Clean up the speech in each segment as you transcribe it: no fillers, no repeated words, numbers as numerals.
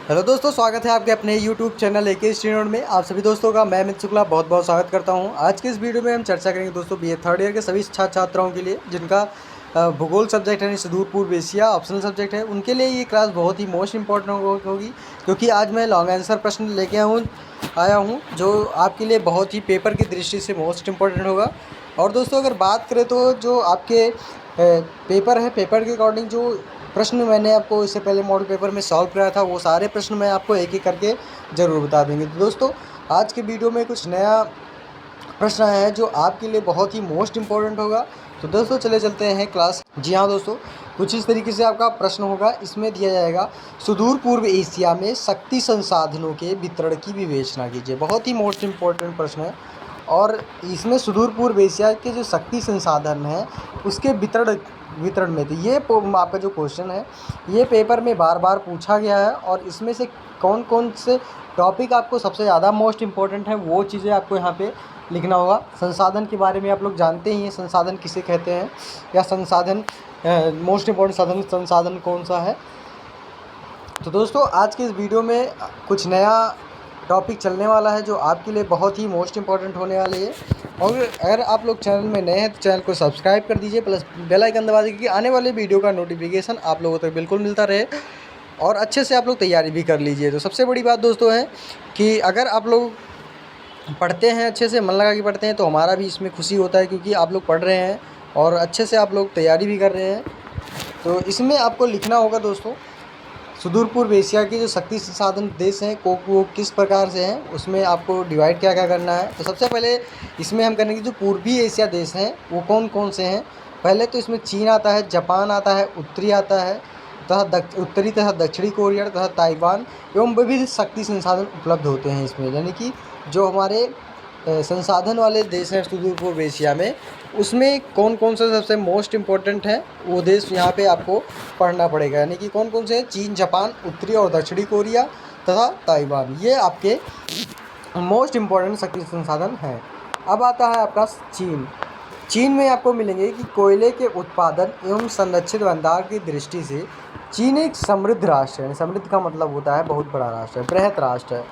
Hello दोस्तों, स्वागत है आपके अपने YouTube चैनल एके स्टूडेंट में। आप सभी दोस्तों का मैं अमित शुक्ला बहुत बहुत स्वागत करता हूं। आज के इस वीडियो में हम चर्चा करेंगे दोस्तों बीए थर्ड ईयर के सभी छात्र छात्राओं के लिए जिनका भूगोल सब्जेक्ट है, सुदूर पूर्व एशिया ऑप्शनल सब्जेक्ट है, उनके लिए ये क्लास बहुत ही मोस्ट इंपॉर्टेंट होगी क्योंकि आज मैं लॉन्ग आंसर प्रश्न लेके आया हूँ जो आपके लिए बहुत ही पेपर की दृष्टि से मोस्ट इम्पॉर्टेंट होगा। और दोस्तों अगर बात करें तो जो आपके पेपर है, पेपर के अकॉर्डिंग जो प्रश्न मैंने आपको इससे पहले मॉडल पेपर में सॉल्व कराया था वो सारे प्रश्न मैं आपको एक एक करके ज़रूर बता देंगे। तो दोस्तों आज के वीडियो में कुछ नया प्रश्न आया है जो आपके लिए बहुत ही मोस्ट इम्पॉर्टेंट होगा। तो दोस्तों चले चलते हैं क्लास। जी हाँ दोस्तों, कुछ इस तरीके से आपका प्रश्न होगा। इसमें दिया जाएगा सुदूर पूर्व एशिया में शक्ति संसाधनों के वितरण की विवेचना कीजिए। बहुत ही मोस्ट इम्पॉर्टेंट प्रश्न है और इसमें सुदूर पूर्व एशिया के जो शक्ति संसाधन हैं उसके वितरण में तो ये आपका जो क्वेश्चन है ये पेपर में बार बार पूछा गया है और इसमें से कौन कौन से टॉपिक आपको सबसे ज़्यादा मोस्ट इम्पॉर्टेंट है वो चीज़ें आपको यहाँ पे लिखना होगा। संसाधन के बारे में आप लोग जानते ही हैं, संसाधन किसे कहते हैं या संसाधन मोस्ट इम्पॉर्टेंट संसाधन कौन सा है। तो दोस्तों आज के इस वीडियो में कुछ नया टॉपिक चलने वाला है जो आपके लिए बहुत ही मोस्ट इम्पॉर्टेंट होने वाली है। और अगर आप लोग चैनल में नए हैं तो चैनल को सब्सक्राइब कर दीजिए, प्लस बेल आइकन दबा दीजिए कि आने वाले वीडियो का नोटिफिकेशन आप लोगों तक बिल्कुल मिलता रहे और अच्छे से आप लोग तैयारी भी कर लीजिए। तो सबसे बड़ी बात दोस्तों है कि अगर आप लोग पढ़ते हैं, अच्छे से मन लगा के पढ़ते हैं तो हमारा भी इसमें खुशी होता है क्योंकि आप लोग पढ़ रहे हैं और अच्छे से आप लोग तैयारी भी कर रहे हैं। तो इसमें आपको लिखना होगा दोस्तों सुदूर पूर्व एशिया के जो शक्ति संसाधन देश हैं वो किस प्रकार से हैं, उसमें आपको डिवाइड क्या क्या करना है। तो सबसे पहले इसमें हम करेंगे जो पूर्वी एशिया देश हैं वो कौन कौन से हैं। पहले तो इसमें चीन आता है, जापान आता है, उत्तरी आता है तथा उत्तरी तथा दक्षिणी कोरिया तथा ताइवान एवं विविध शक्ति संसाधन उपलब्ध होते हैं इसमें। यानी कि जो हमारे संसाधन वाले देश हैं सुदूर पूर्व एशिया में उसमें कौन कौन से सबसे मोस्ट इम्पोर्टेंट है वो देश यहाँ पे आपको पढ़ना पड़ेगा। यानी कि कौन कौन से हैं, चीन, जापान, उत्तरी और दक्षिणी कोरिया तथा ताइवान, ये आपके मोस्ट इम्पोर्टेंट शक्ति संसाधन हैं। अब आता है आपका चीन। चीन में आपको मिलेंगे कि कोयले के उत्पादन एवं संरक्षित भंडार की दृष्टि से चीन एक समृद्ध राष्ट्र है। समृद्ध का मतलब होता है बहुत बड़ा राष्ट्र है, बृहत राष्ट्र है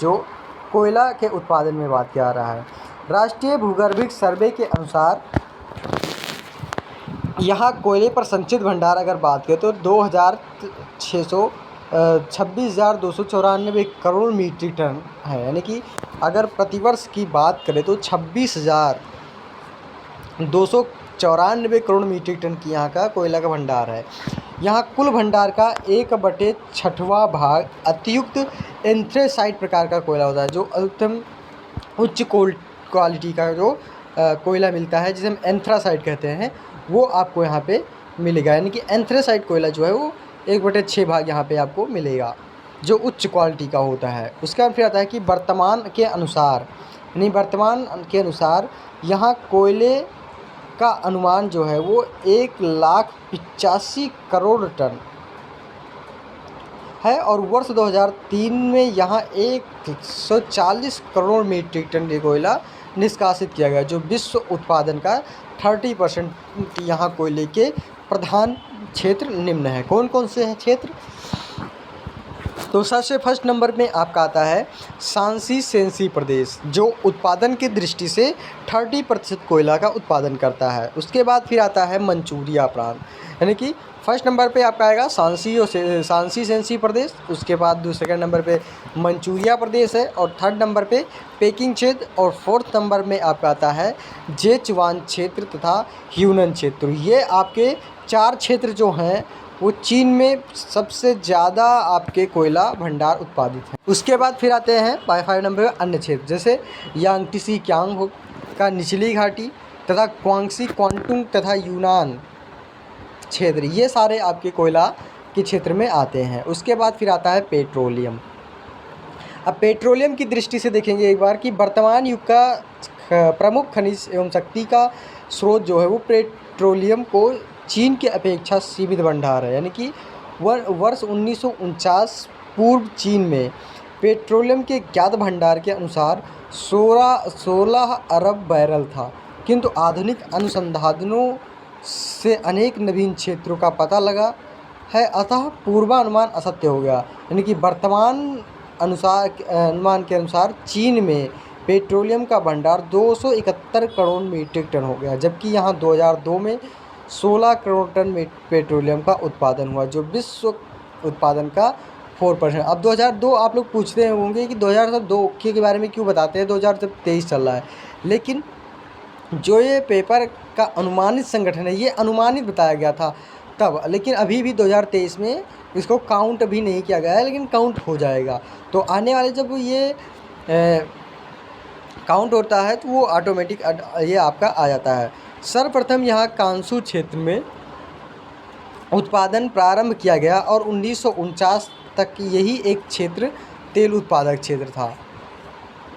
जो कोयला के उत्पादन में बात किया रहा है। राष्ट्रीय भूगर्भिक सर्वे के अनुसार यहाँ कोयले पर संचित भंडार अगर बात करें तो 26,294 करोड़ मीट्रिक टन है। यानी कि अगर प्रतिवर्ष की बात करें तो 26,294 करोड़ मीट्रिक टन की यहाँ का कोयला का भंडार है। यहाँ कुल भंडार का 1/6वां भाग अतियुक्त एंथ्रेसाइट प्रकार का कोयला होता है जो अत्यंत उच्च क्वालिटी का जो कोयला मिलता है जिसे हम एंथ्रासाइट कहते हैं वो आपको यहाँ पे मिलेगा। यानी कि एंथ्रेसाइट कोयला जो है वो 1/6 भाग यहाँ पे आपको मिलेगा जो उच्च क्वालिटी का होता है। उसके बाद फिर आता है कि वर्तमान के अनुसार यहाँ कोयले का अनुमान जो है वो 1,85 करोड़ टन है और वर्ष 2003 में यहाँ 140 करोड़ मीट्रिक टन ये कोयला निष्कासित किया गया जो विश्व उत्पादन का 30% यहाँ कोयले के प्रधान क्षेत्र निम्न है। कौन कौन से हैं क्षेत्र? तो सबसे फर्स्ट नंबर में आपका आता है शांसी सेंसी प्रदेश जो उत्पादन की दृष्टि से 30% कोयला का उत्पादन करता है। उसके बाद फिर आता है मंचूरिया प्रांत, यानी कि फर्स्ट नंबर पे आपका आएगा शांसी सेंसी प्रदेश, उसके बाद सेकंड नंबर पे मंचूरिया प्रदेश है और थर्ड नंबर पे पेकिंग क्षेत्र और फोर्थ नंबर में आपका आता है जेचुआन क्षेत्र तथा ह्यूनन क्षेत्र। ये आपके 4 क्षेत्र जो हैं वो चीन में सबसे ज़्यादा आपके कोयला भंडार उत्पादित है। उसके बाद फिर आते हैं 5 नंबर पर अन्य क्षेत्र जैसे यांगटीसी क्यांग का निचली घाटी तथा क्वांगसी क्वांटुंग तथा यूनान क्षेत्र, ये सारे आपके कोयला के क्षेत्र में आते हैं। उसके बाद फिर आता है पेट्रोलियम। अब पेट्रोलियम की दृष्टि से देखेंगे एक बार कि वर्तमान युग का प्रमुख खनिज एवं शक्ति का स्रोत जो है वो पेट्रोलियम को चीन की अपेक्षा सीमित भंडार है। यानी कि वर्ष 1949 पूर्व चीन में पेट्रोलियम के ज्ञात भंडार के अनुसार 16 अरब बैरल था, किंतु आधुनिक अनुसंधानों से अनेक नवीन क्षेत्रों का पता लगा है, अतः पूर्वानुमान असत्य हो गया। यानी कि वर्तमान अनुमान के अनुसार चीन में पेट्रोलियम का भंडार 271 करोड़ मीट्रिक टन हो गया, जबकि यहाँ 2002 में 16 करोड़ टन पेट्रोलियम का उत्पादन हुआ, जो विश्व उत्पादन का 4%। अब 2002 आप लोग पूछते होंगे कि 2002 के बारे में क्यों बताते हैं, 2023 चल रहा है। लेकिन जो ये पेपर का अनुमानित संगठन है, ये अनुमानित बताया गया था तब, लेकिन अभी भी 2023 में इसको काउंट अभी नहीं किया गया है, लेकिन काउंट हो जाएगा। तो आने वाले जब ये काउंट होता है तो वो ऑटोमेटिक ये आपका आ जाता है। सर्वप्रथम यहाँ कांसू क्षेत्र में उत्पादन प्रारंभ किया गया और 1949 तक यही एक क्षेत्र तेल उत्पादक क्षेत्र था,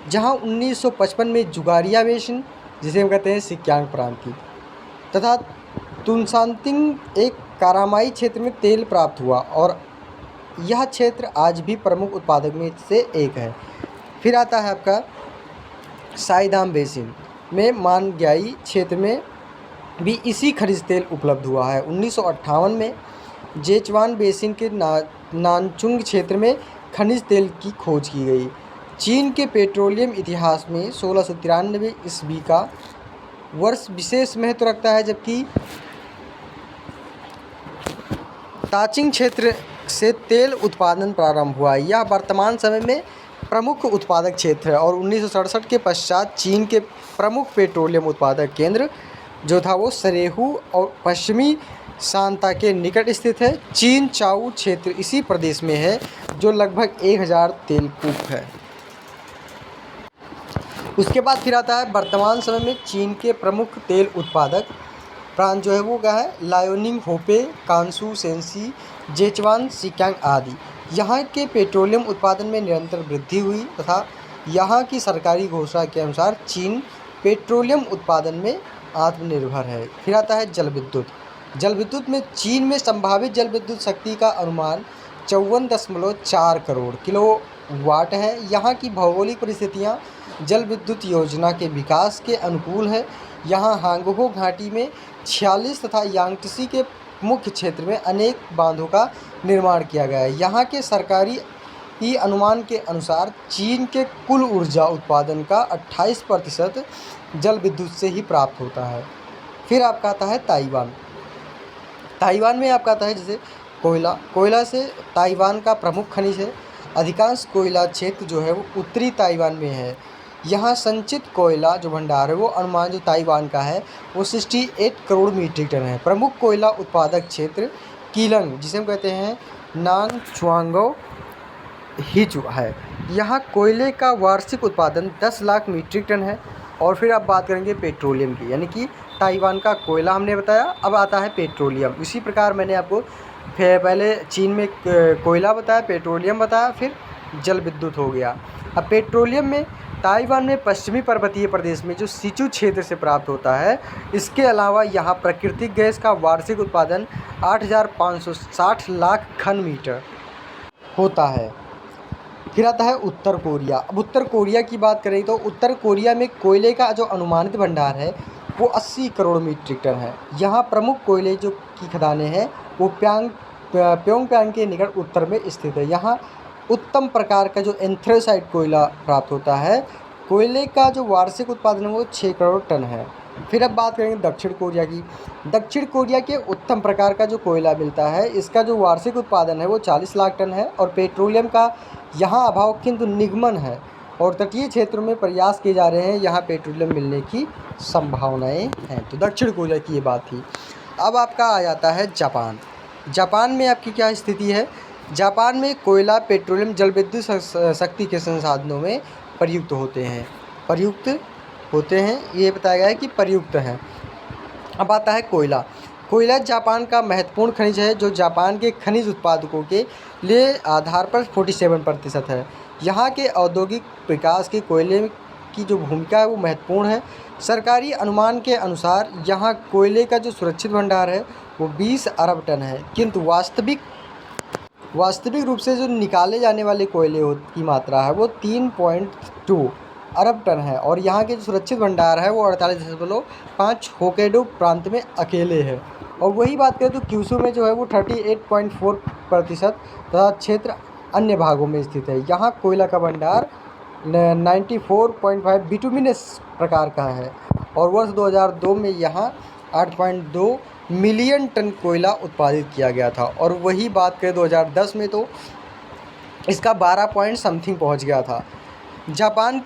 जहाँ 1955 में जुगारिया बेसिन, जिसे हम कहते हैं सिक्यांग प्रांति, तथा तुनशानतिंग एक कारामाई क्षेत्र में तेल प्राप्त हुआ और यह क्षेत्र आज भी प्रमुख उत्पादक में से एक है। फिर आता है आपका साईधाम बेसिन में मानग्याई क्षेत्र में भी इसी खनिज तेल उपलब्ध हुआ है। 1958 में जेचवान बेसिन के नानचुंग क्षेत्र में खनिज तेल की खोज की गई। चीन के पेट्रोलियम इतिहास में 1693 ईस्वी का वर्ष विशेष महत्व रखता है, जबकि ताचिंग क्षेत्र से तेल उत्पादन प्रारंभ हुआ। यह वर्तमान समय में प्रमुख उत्पादक क्षेत्र है और 1967 के पश्चात चीन के प्रमुख पेट्रोलियम उत्पादक केंद्र जो था वो सरेहू और पश्चिमी सांता के निकट स्थित है। चीन चाऊ क्षेत्र इसी प्रदेश में है, जो लगभग 1000 तेल कूप है। उसके बाद फिर आता है वर्तमान समय में चीन के प्रमुख तेल उत्पादक प्रांत जो है वो क्या है, लायोनिंग, होपे, कांसू, सेंसी, जेचवान, सिक्यांग आदि। यहाँ के पेट्रोलियम उत्पादन में निरंतर वृद्धि हुई तथा यहाँ की सरकारी घोषणा के अनुसार चीन पेट्रोलियम उत्पादन में आत्मनिर्भर है। फिर आता है जल विद्युत। जल विद्युत में चीन में संभावित जल विद्युत शक्ति का अनुमान 54.4 करोड़ किलोवाट है। यहाँ की भौगोलिक परिस्थितियाँ जल विद्युत योजना के विकास के अनुकूल है। यहाँ हांगहो घाटी में 46 तथा यांगत्सी के मुख्य क्षेत्र में अनेक बांधों का निर्माण किया गया है। यहाँ के सरकारी अनुमान के अनुसार चीन के कुल ऊर्जा उत्पादन का 28% जल विद्युत से ही प्राप्त होता है। फिर आपका आता है ताइवान। ताइवान में आपका आता है जैसे कोयला से ताइवान का प्रमुख खनिज है। अधिकांश कोयला क्षेत्र जो है वो उत्तरी ताइवान में है। यहाँ संचित कोयला जो भंडार है वो अनुमान जो ताइवान का है वो 68 करोड़ मीट्रिक टन है। प्रमुख कोयला उत्पादक क्षेत्र कीलंग, जिसे हम कहते हैं नानचुआंगो हिचु है। यहाँ कोयले का वार्षिक उत्पादन 10 लाख मीट्रिक टन है। और फिर आप बात करेंगे पेट्रोलियम की, यानी कि ताइवान का कोयला हमने बताया, अब आता है पेट्रोलियम। इसी प्रकार मैंने आपको पहले चीन में कोयला बताया, पेट्रोलियम बताया, फिर जल विद्युत हो गया। अब पेट्रोलियम में ताइवान में पश्चिमी पर्वतीय प्रदेश में जो सिचु क्षेत्र से प्राप्त होता है। इसके अलावा यहाँ प्राकृतिक गैस का वार्षिक उत्पादन 8560 लाख घन मीटर होता है। फिर आता है उत्तर कोरिया। अब उत्तर कोरिया की बात करें तो उत्तर कोरिया में कोयले का जो अनुमानित भंडार है वो 80 करोड़ मीट्रिक टन है। यहाँ प्रमुख कोयले जो की खदानें हैं वो प्योंगयांग के निकट उत्तर में स्थित है। यहाँ उत्तम प्रकार का जो एंथ्रेसाइट कोयला प्राप्त होता है। कोयले का जो वार्षिक उत्पादन है वो 6 करोड़ टन है। फिर अब बात करेंगे दक्षिण कोरिया की। दक्षिण कोरिया के उत्तम प्रकार का जो कोयला मिलता है, इसका जो वार्षिक उत्पादन है वो 40 लाख टन है और पेट्रोलियम का यहाँ अभाव किंतु निगमन है और तटीय क्षेत्रों में प्रयास किए जा रहे हैं यहाँ पेट्रोलियम मिलने की संभावनाएं हैं। तो दक्षिण कोरिया की ये बात थी। अब आपका आ जाता है जापान। जापान में आपकी क्या स्थिति है? जापान में कोयला, पेट्रोलियम, जल विद्युत शक्ति के संसाधनों में प्रयुक्त होते हैं, ये बताया गया है कि प्रयुक्त हैं। अब आता है कोयला। कोयला जापान का महत्वपूर्ण खनिज है जो जापान के खनिज उत्पादकों के लिए आधार पर 47% है। यहाँ के औद्योगिक विकास के कोयले की जो भूमिका है वो महत्वपूर्ण है। सरकारी अनुमान के अनुसार यहाँ कोयले का जो सुरक्षित भंडार है वो 20 अरब टन है, किंतु वास्तविक रूप से जो निकाले जाने वाले कोयले की मात्रा है वो 3.2 अरब टन है और यहाँ के जो सुरक्षित भंडार है वो 48.5 होक्काइडो प्रांत में अकेले है। और वही बात करें तो क्यूसू में जो है वो 38.4% तथा क्षेत्र अन्य भागों में स्थित है। यहाँ कोयला का भंडार 94.5 बिटुमिनस प्रकार का है और वर्ष 2002 में यहाँ 8.2 मिलियन टन कोयला उत्पादित किया गया था। और वही बात करें 2010 में तो इसका 12 पॉइंट समथिंग पहुँच गया था। जापान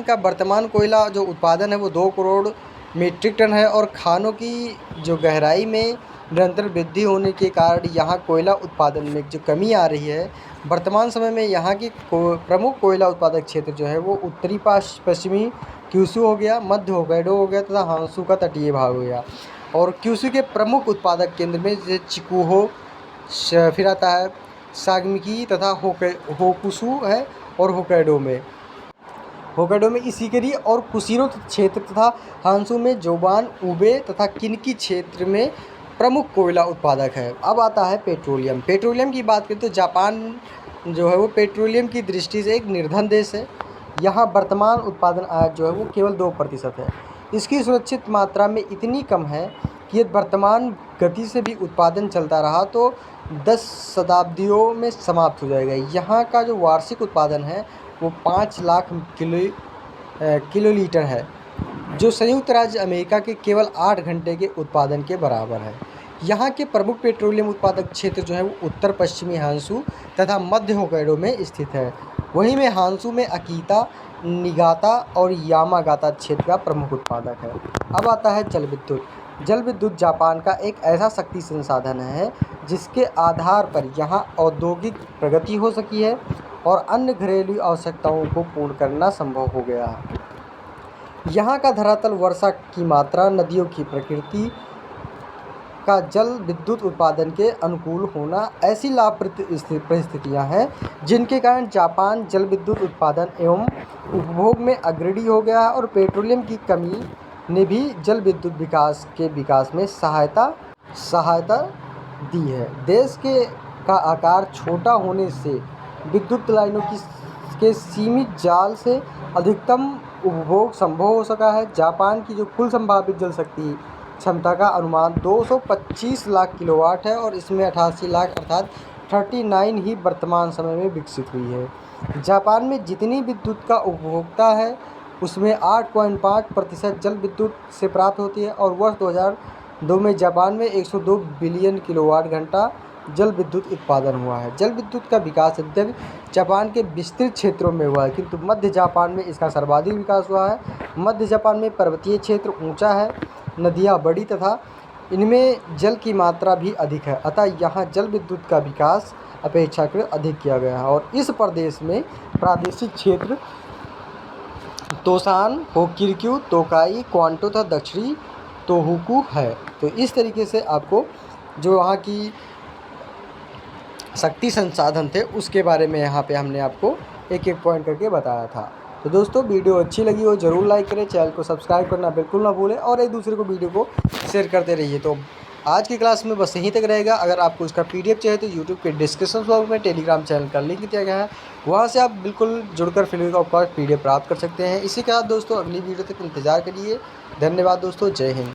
का वर्तमान कोयला जो उत्पादन है वो 2 करोड़ मीट्रिक टन है और खानों की जो गहराई में निरंतर वृद्धि होने के कारण यहाँ कोयला उत्पादन में जो कमी आ रही है। वर्तमान समय में यहाँ की प्रमुख कोयला उत्पादक क्षेत्र जो है वो उत्तरी पश्चिमी क्यूशू हो गया, मध्य होक्काइडो हो गया तथा हांसू का तटीय भाग हो गया। और क्यूशू के प्रमुख उत्पादक केंद्र में जैसे चिकुहो फिर आता है सागमिकी तथा होकुसु है और होक्काइडो में इशिकरी और कुशिरो क्षेत्र तथा हांसू में जोबान, उबे तथा किनकी क्षेत्र में प्रमुख कोयला उत्पादक है। अब आता है पेट्रोलियम की बात करें तो जापान जो है वो पेट्रोलियम की दृष्टि से एक निर्धन देश है। यहाँ वर्तमान उत्पादन आयात जो है वो केवल 2% है। इसकी सुरक्षित मात्रा में इतनी कम है कि यदि वर्तमान गति से भी उत्पादन चलता रहा तो 10 शताब्दियों में समाप्त हो जाएगा। यहाँ का जो वार्षिक उत्पादन है वो 5 लाख किलोलीटर है, जो संयुक्त राज्य अमेरिका के केवल 8 घंटे के उत्पादन के बराबर है। यहाँ के प्रमुख पेट्रोलियम उत्पादक क्षेत्र जो है वो उत्तर पश्चिमी हांसू तथा मध्य होक्काइडो में स्थित है। वहीं में हांसू में अकीता, निगाता और यामागाता क्षेत्र का प्रमुख उत्पादक है। अब आता है जल विद्युत जापान का एक ऐसा शक्ति संसाधन है जिसके आधार पर यहाँ औद्योगिक प्रगति हो सकी है और अन्य घरेलू आवश्यकताओं को पूर्ण करना संभव हो गया है। यहाँ का धरातल, वर्षा की मात्रा, नदियों की प्रकृति का जल विद्युत उत्पादन के अनुकूल होना ऐसी लाभ परिस्थितियाँ हैं जिनके कारण जापान जल विद्युत उत्पादन एवं उपभोग में अग्रणी हो गया है और पेट्रोलियम की कमी ने भी जल विद्युत विकास में सहायता दी है। देश का आकार छोटा होने से विद्युत लाइनों के सीमित जाल से अधिकतम उपभोग संभव हो सका है। जापान की जो कुल संभावित जल शक्ति क्षमता का अनुमान 225 लाख किलोवाट है और इसमें 88 लाख अर्थात 39 ही वर्तमान समय में विकसित हुई है। जापान में जितनी विद्युत का उपभोक्ता है उसमें 8.5% जल विद्युत से प्राप्त होती है और वर्ष 2002 में जापान में 102 बिलियन किलोवाट घंटा जल विद्युत उत्पादन हुआ है। जल विद्युत का विकास यद्यपि जापान के विस्तृत क्षेत्रों में हुआ है किंतु मध्य जापान में इसका सर्वाधिक विकास हुआ है। मध्य जापान में पर्वतीय क्षेत्र ऊंचा है, नदियां बड़ी तथा इनमें जल की मात्रा भी अधिक है, अतः यहाँ जल विद्युत का विकास अपेक्षाकृत अधिक किया गया है। और इस प्रदेश में प्रादेशिक क्षेत्र तोसान, होक्काइडो, तोकाई, क्वांटो तथा दक्षिणी तोहोकू है। तो इस तरीके से आपको जो वहाँ की शक्ति संसाधन थे उसके बारे में यहाँ पे हमने आपको एक एक पॉइंट करके बताया था। तो दोस्तों वीडियो अच्छी लगी हो ज़रूर लाइक करें, चैनल को सब्सक्राइब करना बिल्कुल ना भूलें और एक दूसरे को वीडियो को शेयर करते रहिए। तो आज की क्लास में बस यहीं तक रहेगा। अगर आपको इसका PDF चाहिए तो यूट्यूब के डिस्क्रिप्शन बॉक्स में टेलीग्राम चैनल का लिंक दिया गया है, वहाँ से आप बिल्कुल जुड़कर फ्री ऑफ कॉस्ट PDF प्राप्त कर सकते हैं। इसी के साथ दोस्तों अगली वीडियो तक इंतजार करिए। धन्यवाद दोस्तों, जय हिंद।